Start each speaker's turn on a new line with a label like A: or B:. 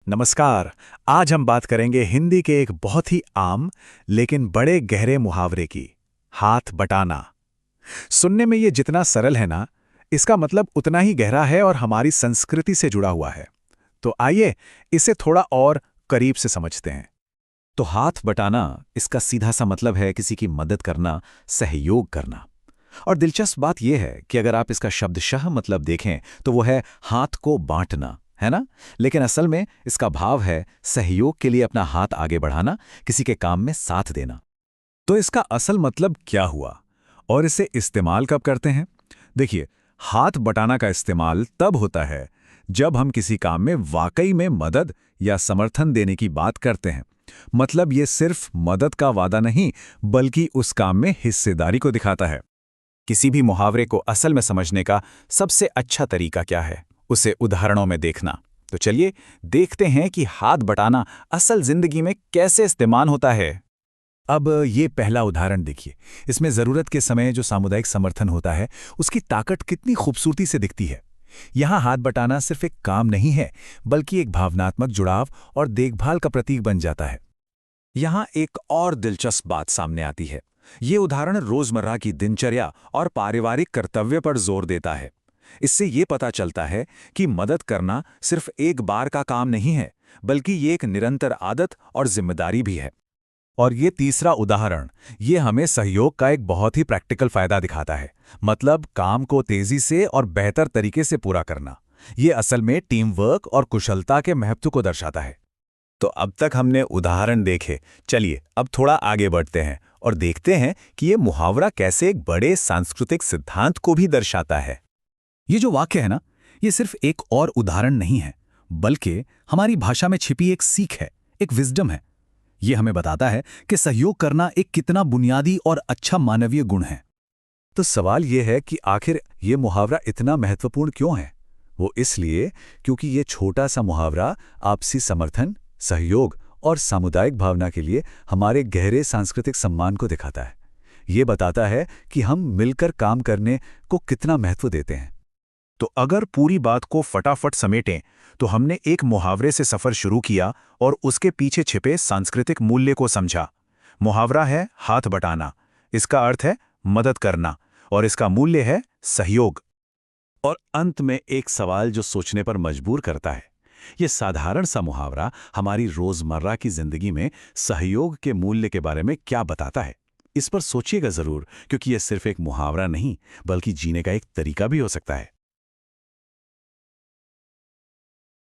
A: नमस्कार। आज हम बात करेंगे हिंदी के एक बहुत ही आम लेकिन बड़े गहरे मुहावरे की। हाथ बटाना। सुनने में ये जितना सरल है ना, इसका मतलब उतना ही गहरा है और हमारी संस्कृति से जुड़ा हुआ है। तो आइए इसे थोड़ा और करीब से समझते हैं।
B: तो हाथ बटाना, इसका सीधा सा मतलब है किसी की मदद करना, सहयोग करना। और दिलचस्प बात यह है कि अगर आप इसका शब्दशः मतलब देखें तो वो है हाथ को बांटना, है ना। लेकिन असल में इसका भाव है सहयोग के लिए अपना हाथ आगे बढ़ाना, किसी के काम में साथ देना।
A: तो इसका असल मतलब क्या हुआ और इसे इस्तेमाल कब करते हैं? देखिए, हाथ बटाना का इस्तेमाल तब होता है जब हम किसी काम में वाकई में मदद या समर्थन देने की बात करते हैं। मतलब ये सिर्फ मदद का वादा नहीं, बल्कि उस काम में हिस्सेदारी को दिखाता है। किसी भी मुहावरे को असल में समझने का सबसे अच्छा तरीका क्या है, उसे उदाहरणों में देखना। तो चलिए देखते हैं कि हाथ बटाना असल जिंदगी में कैसे इस्तेमाल होता है। अब ये पहला उदाहरण देखिए। इसमें जरूरत के समय जो सामुदायिक समर्थन होता है, उसकी ताकत कितनी खूबसूरती से दिखती है। यहाँ हाथ बटाना सिर्फ एक काम नहीं है, बल्कि एक भावनात्मक जुड़ाव और देखभाल का प्रतीक बन जाता है।
B: यहाँ एक और दिलचस्प बात सामने आती है। ये उदाहरण रोजमर्रा की दिनचर्या और पारिवारिक कर्तव्य पर जोर देता है। इससे ये पता चलता है कि मदद करना सिर्फ एक बार का काम नहीं है, बल्कि ये एक निरंतर आदत और जिम्मेदारी भी है।
A: और ये तीसरा उदाहरण, ये हमें सहयोग का एक बहुत ही प्रैक्टिकल फायदा दिखाता है। मतलब काम को तेजी से और बेहतर तरीके से पूरा करना। ये असल में टीम वर्क और कुशलता के महत्व को दर्शाता है। तो अब तक हमने उदाहरण देखे, चलिए अब थोड़ा आगे बढ़ते हैं और देखते हैं कि ये मुहावरा कैसे एक बड़े सांस्कृतिक सिद्धांत को भी दर्शाता है। ये जो वाक्य है ना, ये सिर्फ एक और उदाहरण नहीं है, बल्कि हमारी भाषा में छिपी एक सीख है, एक विजडम है। ये हमें बताता है कि सहयोग करना एक कितना बुनियादी और अच्छा मानवीय गुण है। तो सवाल ये है कि आखिर ये मुहावरा इतना महत्वपूर्ण क्यों है? वो इसलिए क्योंकि ये छोटा सा मुहावरा आपसी समर्थन, सहयोग और सामुदायिक भावना के लिए हमारे गहरे सांस्कृतिक सम्मान को दिखाता है। ये बताता है कि हम मिलकर काम करने को कितना महत्व देते हैं। तो अगर पूरी बात को फटाफट समेटें, तो हमने एक मुहावरे से सफर शुरू किया और उसके पीछे छिपे सांस्कृतिक मूल्य को समझा। मुहावरा है हाथ बटाना, इसका अर्थ है मदद करना, और इसका मूल्य है सहयोग। और अंत में एक सवाल जो सोचने पर मजबूर करता है। ये साधारण सा मुहावरा हमारी रोजमर्रा की जिंदगी में सहयोग के मूल्य के बारे में क्या बताता है? इस पर सोचिएगा जरूर, क्योंकि यह सिर्फ एक मुहावरा नहीं, बल्कि जीने का एक तरीका भी हो सकता है।